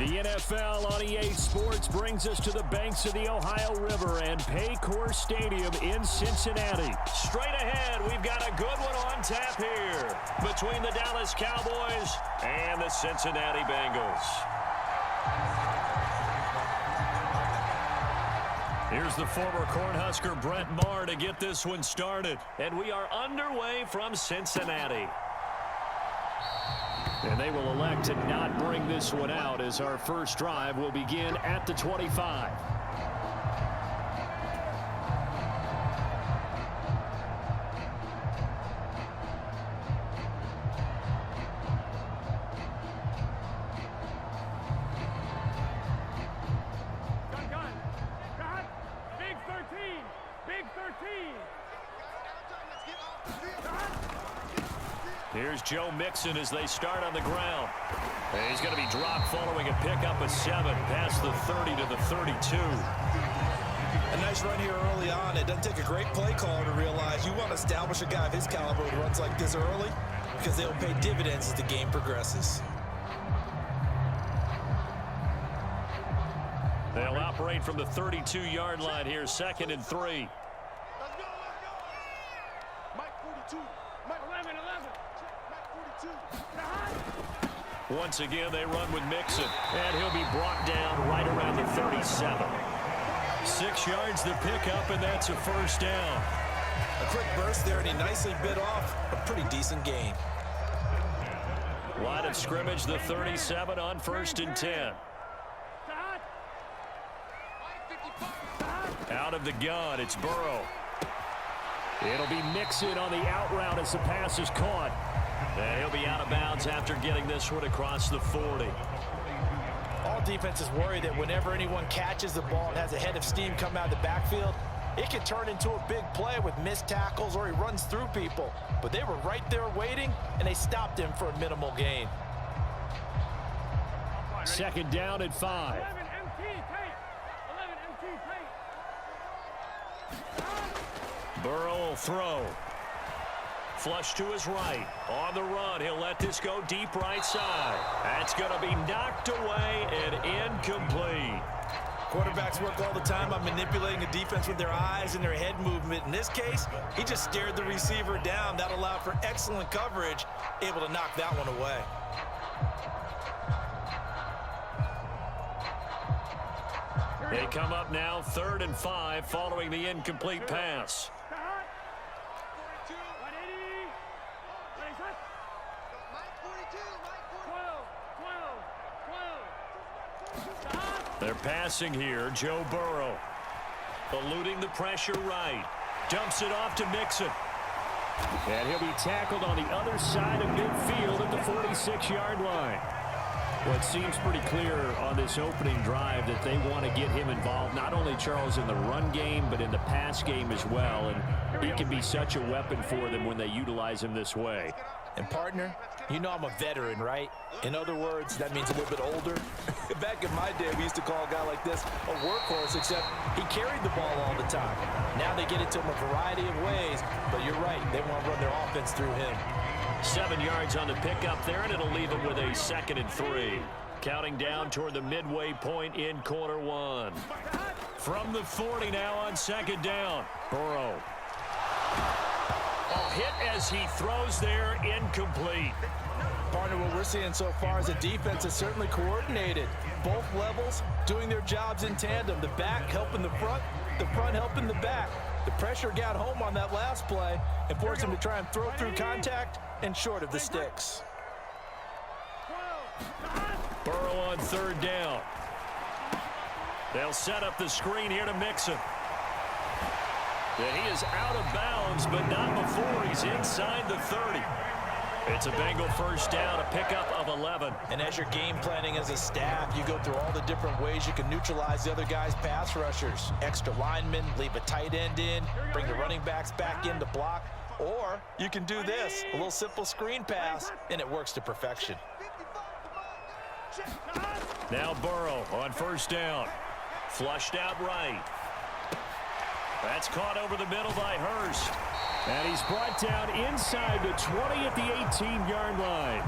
The NFL on EA Sports brings us to the banks of the Ohio River and Paycor Stadium in Cincinnati. Straight ahead, we've got a good one on tap here between the Dallas Cowboys and the Cincinnati Bengals. Here's the former Cornhusker Brett Maher to get this one started. And we are underway from Cincinnati. And they will elect to not bring this one out as our first drive will begin at the 25. Here's Joe Mixon as they start on the ground. And he's going to be dropped following a pickup of 7 past the 30 to the 32. A nice run here early on. It doesn't take a great play caller to realize you want to establish a guy of his caliber who runs like this early because they'll pay dividends as the game progresses. They'll operate from the 32-yard line here, 2nd and 3. Let's go. Mike 42. Mike 11. Once again, they run with Mixon, and he'll be brought down right around the 37. 6 yards the pickup, and that's a first down. A quick burst there, and he nicely bit off a pretty decent gain. Line of scrimmage, the 37 on 1st and 10. Out of the gun, it's Burrow. It'll be Mixon on the out route as the pass is caught. And he'll be out of bounds after getting this one across the 40. All defenses worry that whenever anyone catches the ball and has a head of steam come out of the backfield, it can turn into a big play with missed tackles or he runs through people. But they were right there waiting, and they stopped him for a minimal gain. 2nd down at 5. 11 MT tape. Burrow will throw. Flush to his right. On the run, he'll let this go deep right side. That's going to be knocked away and incomplete. Quarterbacks work all the time on manipulating the defense with their eyes and their head movement. In this case, he just stared the receiver down. That allowed for excellent coverage, able to knock that one away. They come up now 3rd and 5 following the incomplete pass. They're passing here. Joe Burrow eluding the pressure right. Dumps it off to Mixon. And he'll be tackled on the other side of midfield at the 46-yard line. Well, it seems pretty clear on this opening drive that they want to get him involved, not only, Charles, in the run game, but in the pass game as well. And he can be such a weapon for them when they utilize him this way. And, partner, you know I'm a veteran, right? In other words, that means a little bit older. Back in my day, we used to call a guy like this a workhorse, except he carried the ball all the time. Now they get it to him a variety of ways, but you're right. They want to run their offense through him. 7 yards on the pickup there, and it'll leave him with a 2nd and 3. Counting down toward the midway point in quarter 1. From the 40 now on 2nd down. Burrow. A hit as he throws there, incomplete. Partner, what we're seeing so far is the defense is certainly coordinated. Both levels doing their jobs in tandem. The back helping the front helping the back. The pressure got home on that last play and forced him to try and throw through contact and short of the sticks. Burrow on 3rd down. They'll set up the screen here to Mixon. And he is out of bounds, but not before he's inside the 30. It's a Bengal first down, a pickup of 11. And as you're game planning as a staff, you go through all the different ways you can neutralize the other guy's pass rushers. Extra linemen, leave a tight end in, bring the running backs back in to block. Or you can do this, a little simple screen pass, and it works to perfection. Now Burrow on 1st down. Flushed out right. That's caught over the middle by Hurst. And he's brought down inside the 20 at the 18-yard line.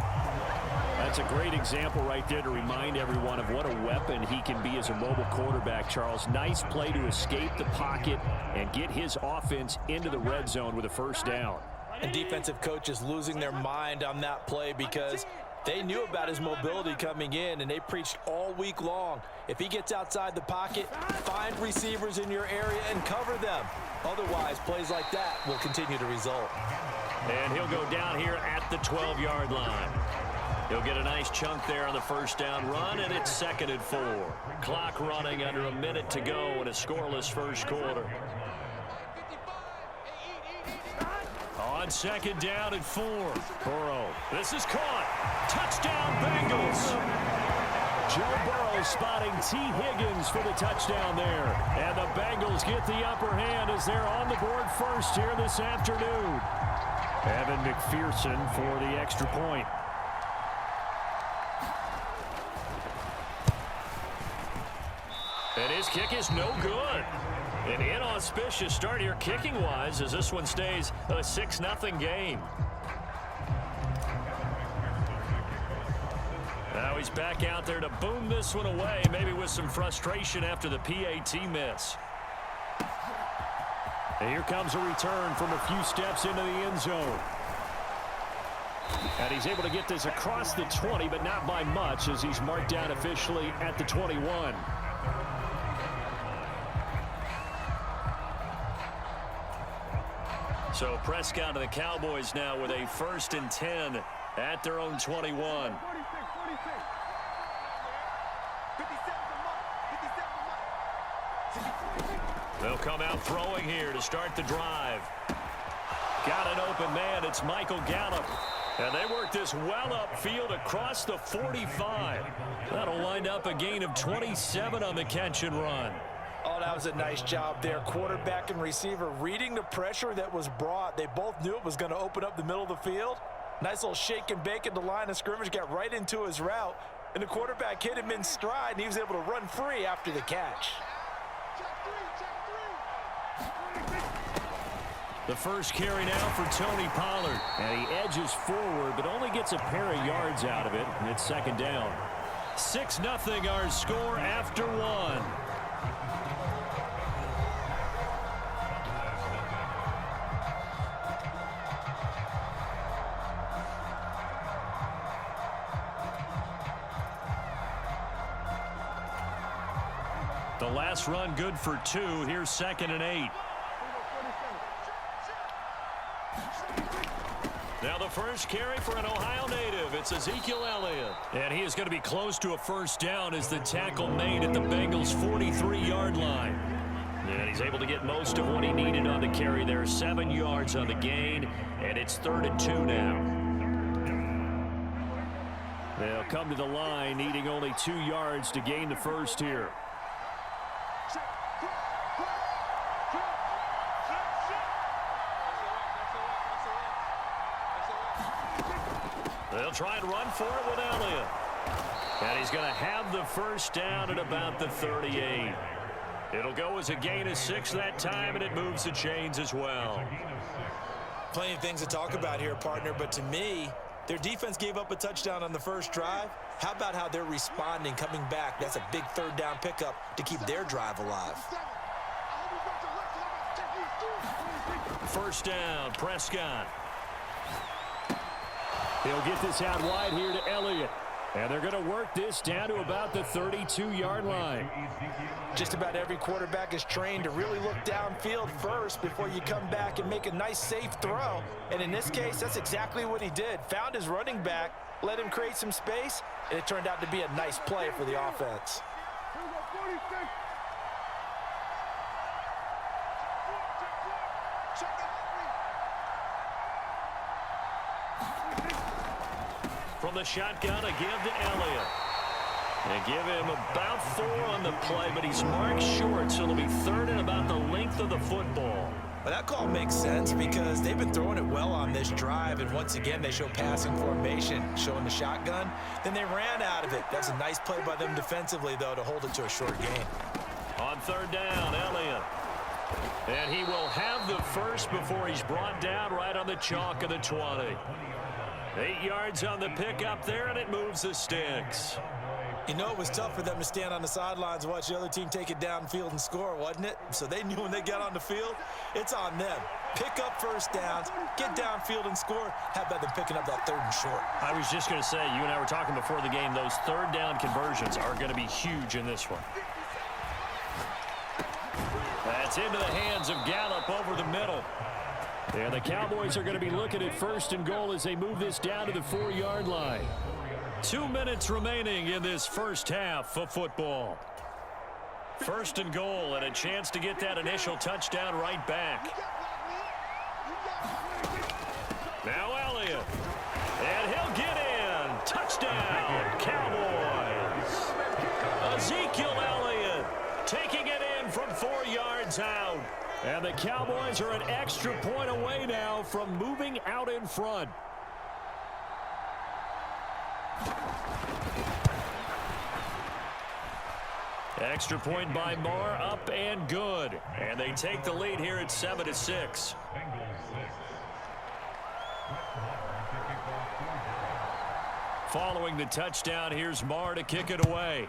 That's a great example right there to remind everyone of what a weapon he can be as a mobile quarterback, Charles. Nice play to escape the pocket and get his offense into the red zone with a first down. And defensive coaches losing their mind on that play because they knew about his mobility coming in, and they preached all week long. If he gets outside the pocket, find receivers in your area and cover them. Otherwise, plays like that will continue to result. And he'll go down here at the 12-yard line. He'll get a nice chunk there on the first down run, and it's 2nd and 4. Clock running under a minute to go in a scoreless first quarter. On 2nd down and 4. Burrow. This is caught. Touchdown, Bengals. Joe Burrow spotting T. Higgins for the touchdown there. And the Bengals get the upper hand as they're on the board first here this afternoon. Evan McPherson for the extra point. And his kick is no good. An inauspicious start here kicking-wise as this one stays a 6-0 game. Now he's back out there to boom this one away, maybe with some frustration after the PAT miss. And here comes a return from a few steps into the end zone. And he's able to get this across the 20, but not by much as he's marked down officially at the 21. So Prescott and the Cowboys now with a 1st and 10 at their own 21. They'll come out throwing here to start the drive. Got an open man. It's Michael Gallup. And they work this well upfield across the 45. That'll wind up a gain of 27 on the catch and run. Oh, that was a nice job there. Quarterback and receiver reading the pressure that was brought. They both knew it was going to open up the middle of the field. Nice little shake and bake at the line of scrimmage, got right into his route. And the quarterback hit him in stride, and he was able to run free after the catch. The first carry now for Tony Pollard. And he edges forward, but only gets a pair of yards out of it. And it's 2nd down. 6-0 our score after 1. The last run good for 2. Here's 2nd and 8. Now the first carry for an Ohio native. It's Ezekiel Elliott. And he is going to be close to a first down as the tackle made at the Bengals' 43-yard line. And he's able to get most of what he needed on the carry there. 7 yards on the gain, and it's 3rd and 2 now. They'll come to the line needing only 2 yards to gain the first here. They'll try and run for it with Elliott. And he's going to have the first down at about the 38. It'll go as a gain of 6 that time, and it moves the chains as well. Plenty of things to talk about here, partner, but to me, their defense gave up a touchdown on the first drive. How about how they're responding, coming back? That's a big 3rd down pickup to keep their drive alive. First down, Prescott. He'll get this out wide here to Elliott. And they're going to work this down to about the 32-yard line. Just about every quarterback is trained to really look downfield first before you come back and make a nice, safe throw. And in this case, that's exactly what he did. Found his running back, let him create some space, and it turned out to be a nice play for the offense. From the shotgun, a give to Elliott. And give him about 4 on the play, but he's marked short, so it'll be 3rd and about the length of the football. Well, that call makes sense because they've been throwing it well on this drive, and once again, they show passing formation, showing the shotgun. Then they ran out of it. That's a nice play by them defensively, though, to hold it to a short gain. On 3rd down, Elliott. And he will have the first before he's brought down right on the chalk of the 20. 8 yards on the pickup there, and it moves the sticks. You know, it was tough for them to stand on the sidelines and watch the other team take it downfield and score, wasn't it? So they knew when they got on the field, it's on them. Pick up first downs, get downfield and score. How about them picking up that 3rd and short? I was just going to say, you and I were talking before the game, those 3rd down conversions are going to be huge in this one. That's into the hands of Gallup over the middle. And the Cowboys are going to be looking at 1st and goal as they move this down to the 4-yard line. 2 minutes remaining in this first half of football. 1st and goal and a chance to get that initial touchdown right back. Now Elliott. And he'll get in. Touchdown, Cowboys. Ezekiel Elliott taking it in from 4 yards out. And the Cowboys are an extra point away now from moving out in front. Extra point by Marr, up and good. And they take the lead here at 7-6. Following the touchdown, here's Marr to kick it away.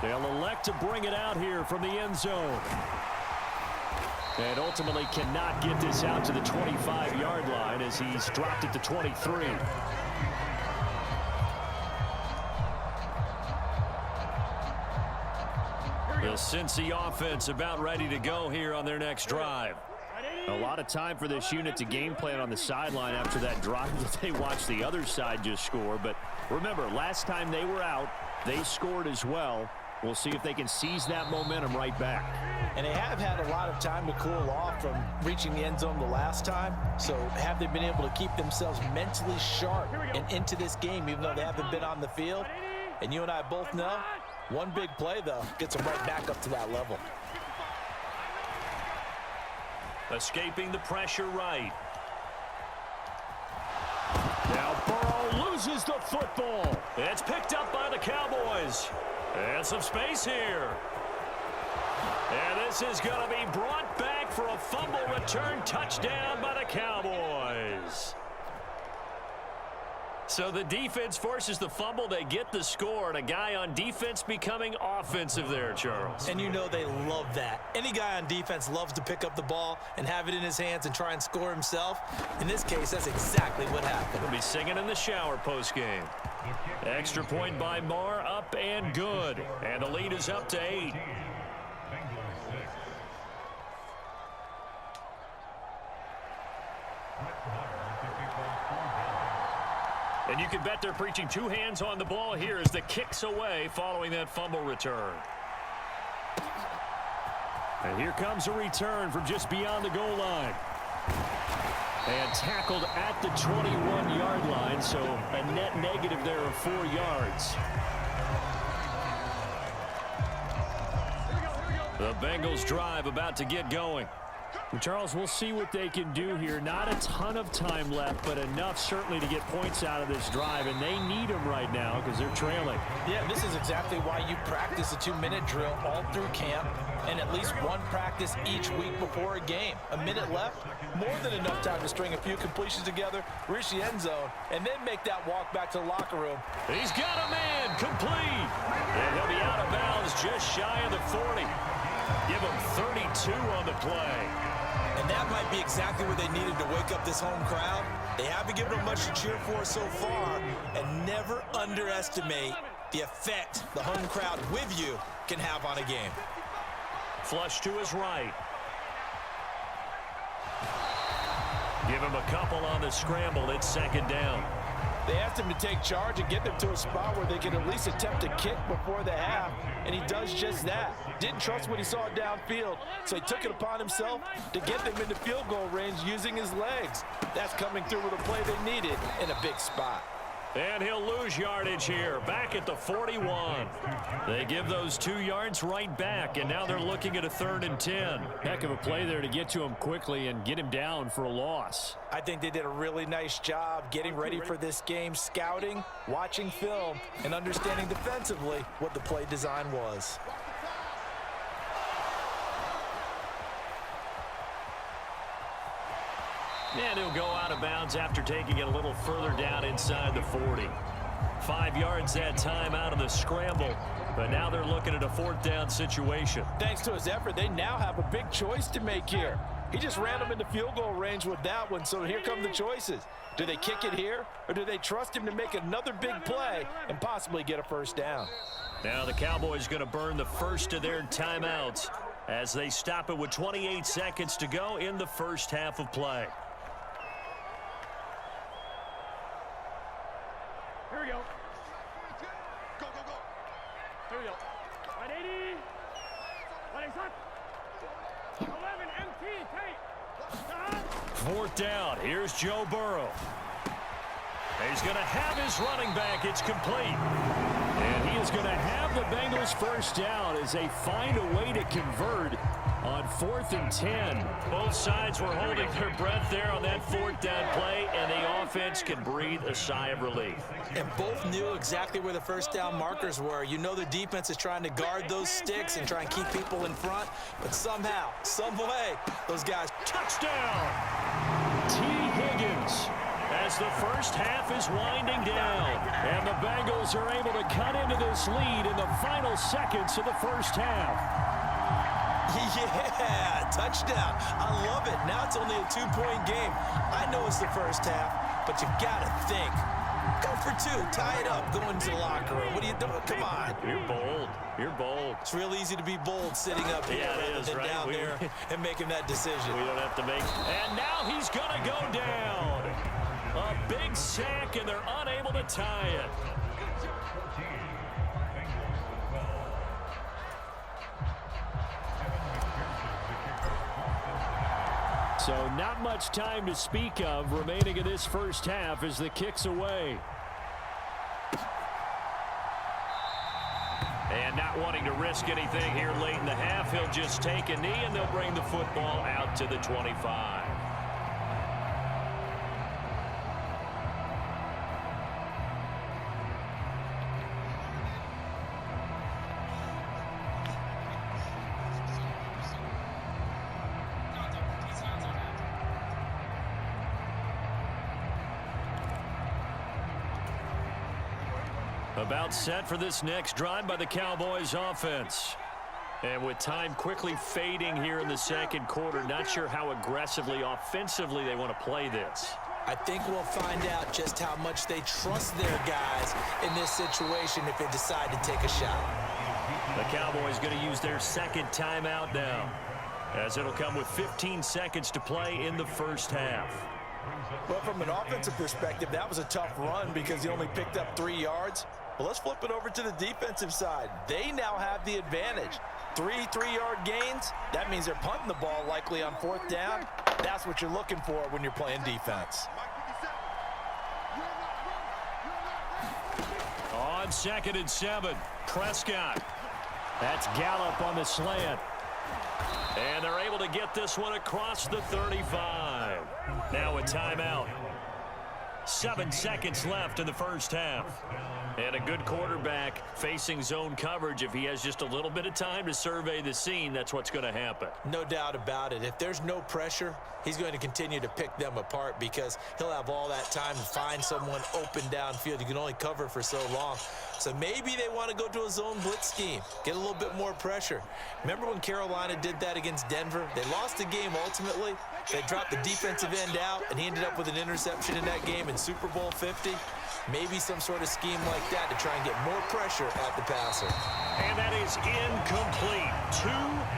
They'll elect to bring it out here from the end zone. And ultimately cannot get this out to the 25-yard line as he's dropped it to 23. The Cincy offense about ready to go here on their next drive. A lot of time for this unit to game plan on the sideline after that drive that they watched the other side just score. But remember, last time they were out, they scored as well. We'll see if they can seize that momentum right back. And they have had a lot of time to cool off from reaching the end zone the last time. So have they been able to keep themselves mentally sharp and into this game even though they haven't been on the field? And you and I both know, one big play, though, gets them right back up to that level. Escaping the pressure right. Now Burrow loses the football. It's picked up by the Cowboys. And some space here. And this is going to be brought back for a fumble return touchdown by the Cowboys. So the defense forces the fumble. They get the score. And a guy on defense becoming offensive there, Charles. And you know they love that. Any guy on defense loves to pick up the ball and have it in his hands and try and score himself. In this case, that's exactly what happened. We'll be singing in the shower post-game. Extra point by Marr, up and good. And the lead is up to 8. And you can bet they're preaching 2 hands on the ball here as the kick's away following that fumble return. And here comes a return from just beyond the goal line. And tackled at the 21-yard line, so a net negative there of 4 yards. The Bengals drive about to get going. Well, Charles, we'll see what they can do here. Not a ton of time left, but enough certainly to get points out of this drive, and they need them right now because they're trailing. Yeah, this is exactly why you practice a 2-minute drill all through camp and at least one practice each week before a game. A minute left, more than enough time to string a few completions together, reach the end zone, and then make that walk back to the locker room. He's got a man complete, and he'll be out of bounds just shy of the 40. Give him 32 on the play. And that might be exactly what they needed to wake up this home crowd. They haven't given them much to cheer for so far, and never underestimate the effect the home crowd with you can have on a game. Flush to his right. Give him a couple on the scramble. It's 2nd down. They asked him to take charge and get them to a spot where they can at least attempt a kick before the half, and he does just that. Didn't trust what he saw downfield, so he took it upon himself to get them into field goal range using his legs. That's coming through with a play they needed in a big spot. And he'll lose yardage here, back at the 41. They give those 2 yards right back, and now they're looking at a 3rd and 10. Heck of a play there to get to him quickly and get him down for a loss. I think they did a really nice job getting ready for this game, scouting, watching film, and understanding defensively what the play design was. And he'll go out of bounds after taking it a little further down inside the 40. 5 yards that time out of the scramble, but now they're looking at a 4th down situation. Thanks to his effort, they now have a big choice to make here. He just ran them into field goal range with that one, so here come the choices. Do they kick it here, or do they trust him to make another big play and possibly get a 1st down? Now the Cowboys going to burn the first of their timeouts as they stop it with 28 seconds to go in the first half of play. Here we go. Go, go, go. Here we go. 180. 180. 11 MT. Take. 4th down. Here's Joe Burrow. He's going to have his running back. It's complete. And he is going to have the Bengals 1st down as they find a way to convert on 4th and 10. Both sides were holding their breath there on that 4th down play, and the offense can breathe a sigh of relief. And both knew exactly where the 1st down markers were. You know the defense is trying to guard those sticks and try and keep people in front, but somehow, some way, those guys. Touchdown! T. Higgins. As the first half is winding down, and the Bengals are able to cut into this lead in the final seconds of the first half. Yeah, touchdown. I love it. Now it's only a 2-point game. I know it's the first half, but you got to think. Go for 2. Tie it up. Go into the locker room. What are you doing? Come on. You're bold. You're bold. It's real easy to be bold sitting up here rather than down there and making that decision. We don't have to make. And now he's going to go down. A big sack, and they're unable to tie it. So not much time to speak of remaining in this first half as the kick's away. And not wanting to risk anything here late in the half, he'll just take a knee, and they'll bring the football out to the 25. About set for this next drive by the Cowboys offense. And with time quickly fading here in the second quarter, not sure how aggressively, offensively they want to play this. I think we'll find out just how much they trust their guys in this situation if they decide to take a shot. The Cowboys going to use their 2nd timeout now, as it'll come with 15 seconds to play in the first half. Well, from an offensive perspective, that was a tough run because he only picked up 3 yards. Well, let's flip it over to the defensive side. They now have the advantage. 3 3-yard gains. That means they're punting the ball likely on 4th down. That's what you're looking for when you're playing defense. On 2nd and 7, Prescott. That's Gallup on the slant. And they're able to get this one across the 35. Now a timeout. 7 seconds left in the first half. And a good quarterback facing zone coverage. If he has just a little bit of time to survey the scene, that's what's going to happen. No doubt about it. If there's no pressure, he's going to continue to pick them apart because he'll have all that time to find someone open downfield. You can only cover for so long. So maybe they want to go to a zone blitz scheme, get a little bit more pressure. Remember when Carolina did that against Denver? They lost the game ultimately. They dropped the defensive end out, and he ended up with an interception in that game in Super Bowl 50. Maybe some sort of scheme like that to try and get more pressure at the passer. And that is incomplete. 2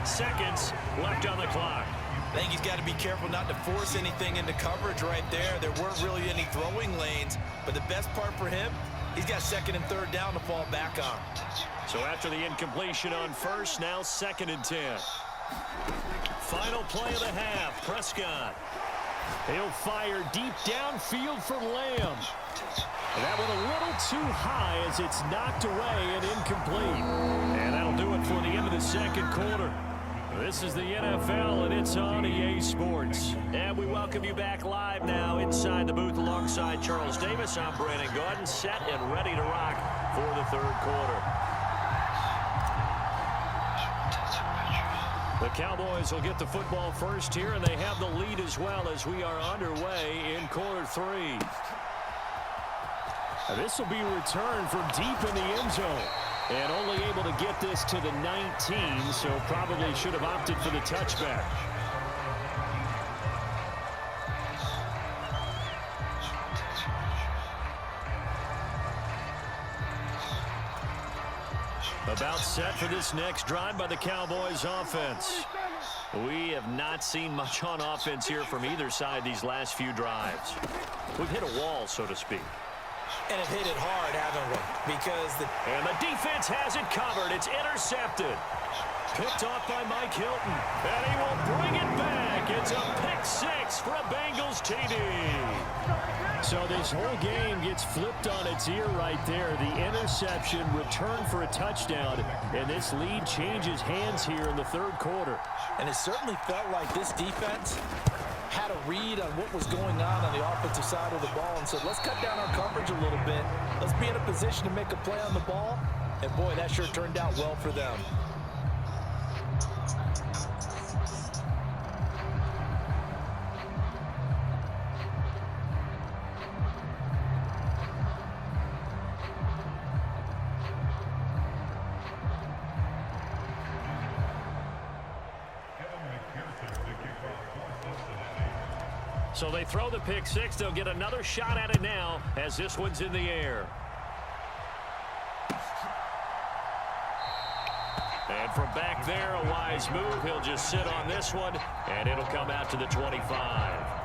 seconds left on the clock. I think he's got to be careful not to force anything into coverage right there. There weren't really any throwing lanes, but the best part for him, he's got 2nd and 3rd down to fall back on. So after the incompletion on 1st, now 2nd and 10. Final play of the half. Prescott. He'll fire deep downfield for Lamb. That went a little too high as it's knocked away and incomplete. And that'll do it for the end of the second quarter. This is the NFL, and it's on EA Sports. And we welcome you back live now inside the booth alongside Charles Davis. I'm Brandon Gordon, set and ready to rock for the third quarter. The Cowboys will get the football first here, and they have the lead as well as we are underway in quarter three. This will be a return from deep in the end zone. And only able to get this to the 19, so probably should have opted for the touchback. About set for this next drive by the Cowboys offense. We have not seen much on offense here from either side these last few drives. We've hit a wall, so to speak. And have hit it hard, haven't we? And the defense has it covered. It's intercepted. Picked off by Mike Hilton. And he will bring it back. It's a pick six for a Bengals TD. So this whole game gets flipped on its ear right there. The interception, return for a touchdown, and this lead changes hands here in the third quarter. And it certainly felt like this defense had a read on what was going on the offensive side of the ball and said, let's cut down our coverage a little bit. Let's be in a position to make a play on the ball. And, boy, that sure turned out well for them. So they throw the pick six. They'll get another shot at it now as this one's in the air. And from back there, a wise move. He'll just sit on this one, and it'll come out to the 25.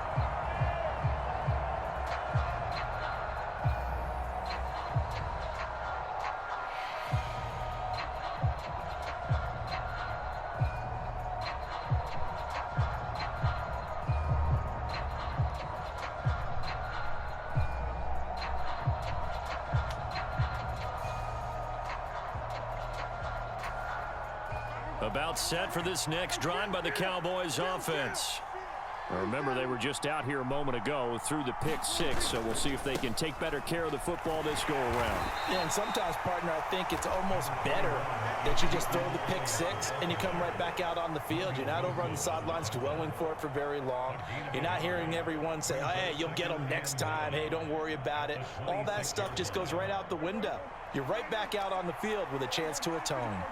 About set for this next drive by the Cowboys offense. Now remember, they were just out here a moment ago through the pick six, so we'll see if they can take better care of the football this go around. Yeah, and sometimes, partner, I think it's almost better that you just throw the pick six and you come right back out on the field. You're not over on the sidelines dwelling for it for very long. You're not hearing everyone say, oh, hey, you'll get them next time. Hey, don't worry about it. All that stuff just goes right out the window. You're right back out on the field with a chance to atone.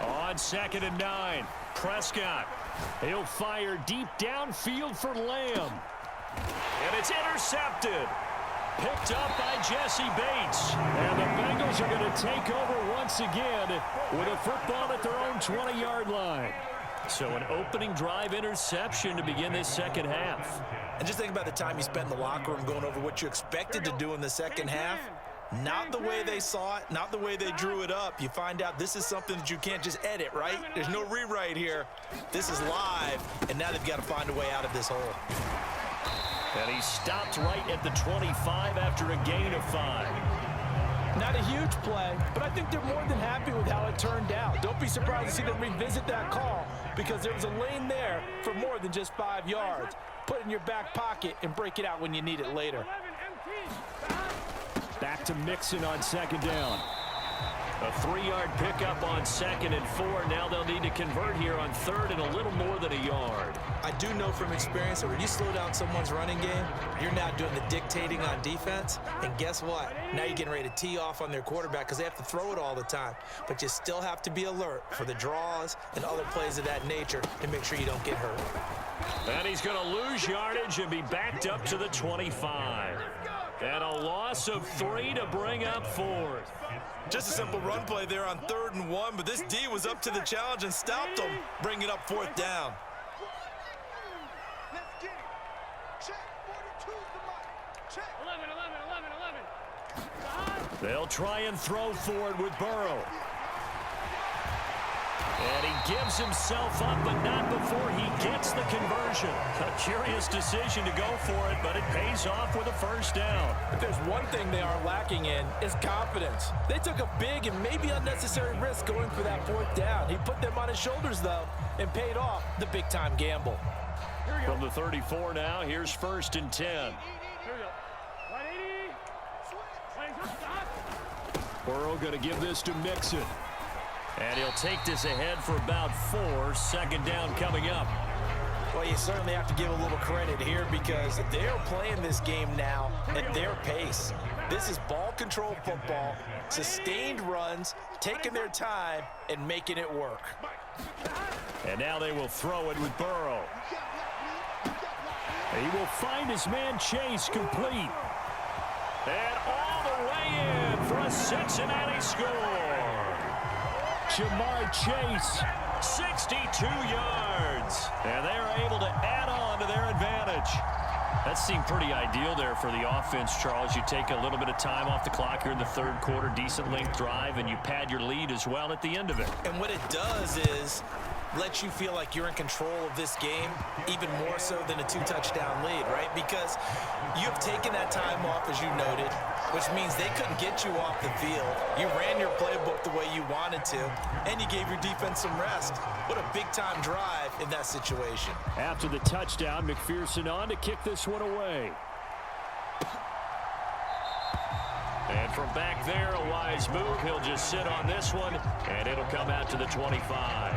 On 2nd and 9, Prescott. He'll fire deep downfield for Lamb. And it's intercepted. Picked up by Jesse Bates. And the Bengals are going to take over once again with a football at their own 20-yard line. So an opening drive interception to begin this second half. And just think about the time you spent in the locker room going over what you expected to do in the second half. Not the way they saw it, not the way they drew it up. You find out this is something that you can't just edit, right? There's no rewrite here. This is live, and now they've got to find a way out of this hole. And he stopped right at the 25 after a gain of 5. Not a huge play, but I think they're more than happy with how it turned out. Don't be surprised to see them revisit that call because there was a lane there for more than just 5 yards. Put it in your back pocket and break it out when you need it later. Back to Mixon on 2nd down. A 3-yard pickup on 2nd and 4. Now they'll need to convert here on 3rd and a little more than a yard. I do know from experience that when you slow down someone's running game, you're now doing the dictating on defense. And guess what? Now you're getting ready to tee off on their quarterback because they have to throw it all the time. But you still have to be alert for the draws and other plays of that nature to make sure you don't get hurt. And he's going to lose yardage and be backed up to the 25. And a loss of 3 to bring up 4th. Just a simple run play there on 3rd and 1, but this D was up to the challenge and stopped them, bringing up 4th down. Let's get it. Check. 42's the mark. Check. 11. They'll try and throw for it with Burrow. And he gives himself up, but not before he gets the conversion. A curious decision to go for it, but it pays off with a first down. If there's one thing they are lacking in, it's confidence. They took a big and maybe unnecessary risk going for that fourth down. He put them on his shoulders, though, and paid off the big-time gamble. From the 34 now, here's 1st and 10. Here we go. 180. Burrow going to give this to Mixon. And he'll take this ahead for about 4. 2nd down coming up. Well, you certainly have to give a little credit here because they're playing this game now at their pace. This is ball control football, sustained runs, taking their time, and making it work. And now they will throw it with Burrow. He will find his man Chase complete. And all the way in for a Cincinnati score. Jamar Chase. 62 yards. And they are able to add on to their advantage. That seemed pretty ideal there for the offense, Charles. You take a little bit of time off the clock here in the 3rd quarter, decent length drive, and you pad your lead as well at the end of it. And what it does is let you feel like you're in control of this game, even more so than a 2-touchdown lead, right? Because you have taken that time off, as you noted, which means they couldn't get you off the field. You ran your playbook the way you wanted to, and you gave your defense some rest. What a big-time drive in that situation. After the touchdown, McPherson on to kick this one away. And from back there, a wise move. He'll just sit on this one, and it'll come out to the 25.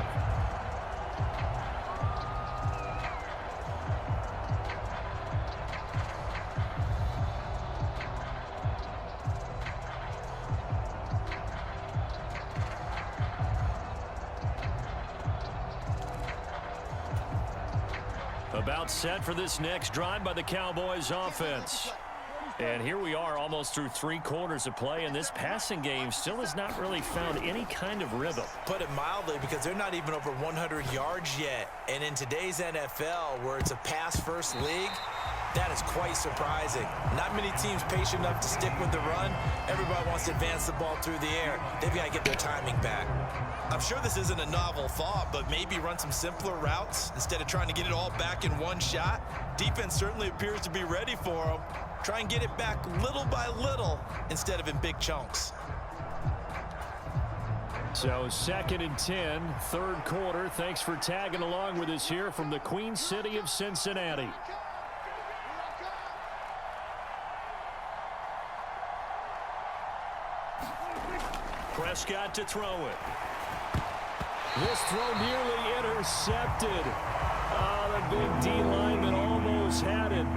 About set for this next drive by the Cowboys offense. And here we are almost through 3 quarters of play, and this passing game still has not really found any kind of rhythm. Put it mildly, because they're not even over 100 yards yet. And in today's NFL, where it's a pass-first league, that is quite surprising. Not many teams patient enough to stick with the run. Everybody wants to advance the ball through the air. They've got to get their timing back. I'm sure this isn't a novel thought, but maybe run some simpler routes instead of trying to get it all back in one shot. Defense certainly appears to be ready for them. Try and get it back little by little instead of in big chunks. So 2nd and 10, 3rd quarter. Thanks for tagging along with us here from the Queen City of Cincinnati. Prescott to throw it. This throw nearly intercepted. Oh, the big D lineman almost had it.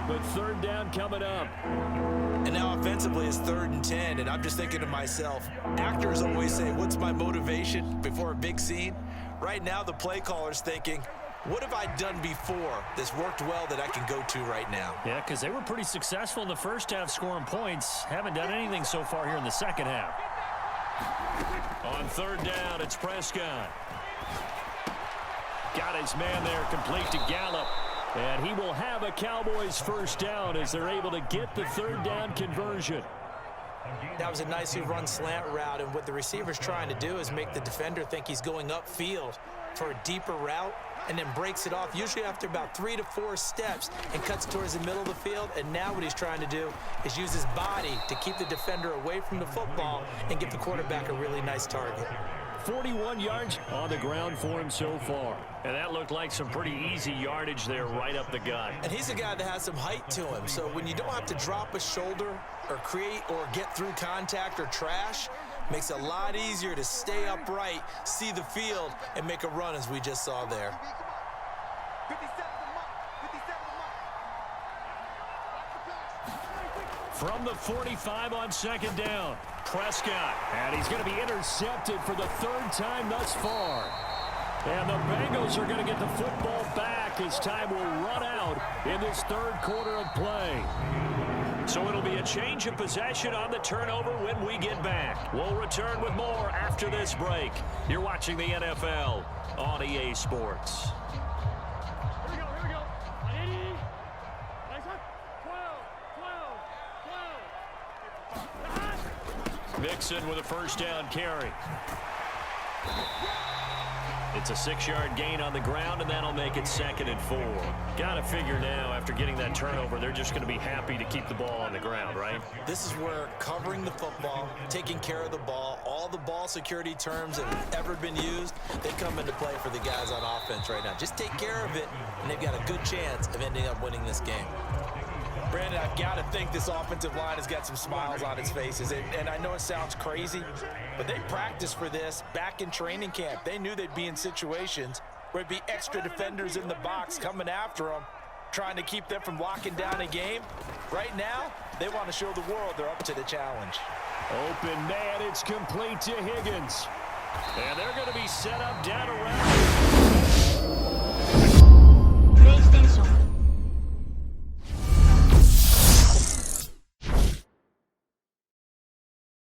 But 3rd down coming up. And now offensively it's 3rd and 10, and I'm just thinking to myself, actors always say, what's my motivation before a big scene? Right now the play caller's thinking, what have I done before that's worked well that I can go to right now? Yeah, because they were pretty successful in the first half scoring points. Haven't done anything so far here in the second half. On 3rd down, it's Prescott. Got his man there complete to Gallup. And he will have a Cowboys first down as they're able to get the 3rd down conversion. That was a nicely run slant route, and what the receiver's trying to do is make the defender think he's going upfield for a deeper route and then breaks it off, usually after about 3 to 4 steps, and cuts towards the middle of the field. And now what he's trying to do is use his body to keep the defender away from the football and give the quarterback a really nice target. 41 yards on the ground for him so far. And that looked like some pretty easy yardage there right up the gut. And he's a guy that has some height to him, so when you don't have to drop a shoulder or create or get through contact or trash, makes it a lot easier to stay upright, see the field, and make a run as we just saw there. From the 45 on 2nd down, Prescott. And he's going to be intercepted for the 3rd time thus far. And the Bengals are going to get the football back as time will run out in this 3rd quarter of play. So it'll be a change of possession on the turnover when we get back. We'll return with more after this break. You're watching the NFL on EA Sports. Here we go. 180. Nice one. 12. Mixon with a first down carry. It's a 6-yard gain on the ground, and that'll make it 2nd and 4. Got to figure now, after getting that turnover, they're just going to be happy to keep the ball on the ground, right? This is where covering the football, taking care of the ball, all the ball security terms that have ever been used, they come into play for the guys on offense right now. Just take care of it, and they've got a good chance of ending up winning this game. Brandon, I've got to think this offensive line has got some smiles on its faces. And I know it sounds crazy, but they practiced for this back in training camp. They knew they'd be in situations where it'd be extra defenders in the box coming after them, trying to keep them from locking down a game. Right now, they want to show the world they're up to the challenge. Open man, it's complete to Higgins. And they're going to be set up down around.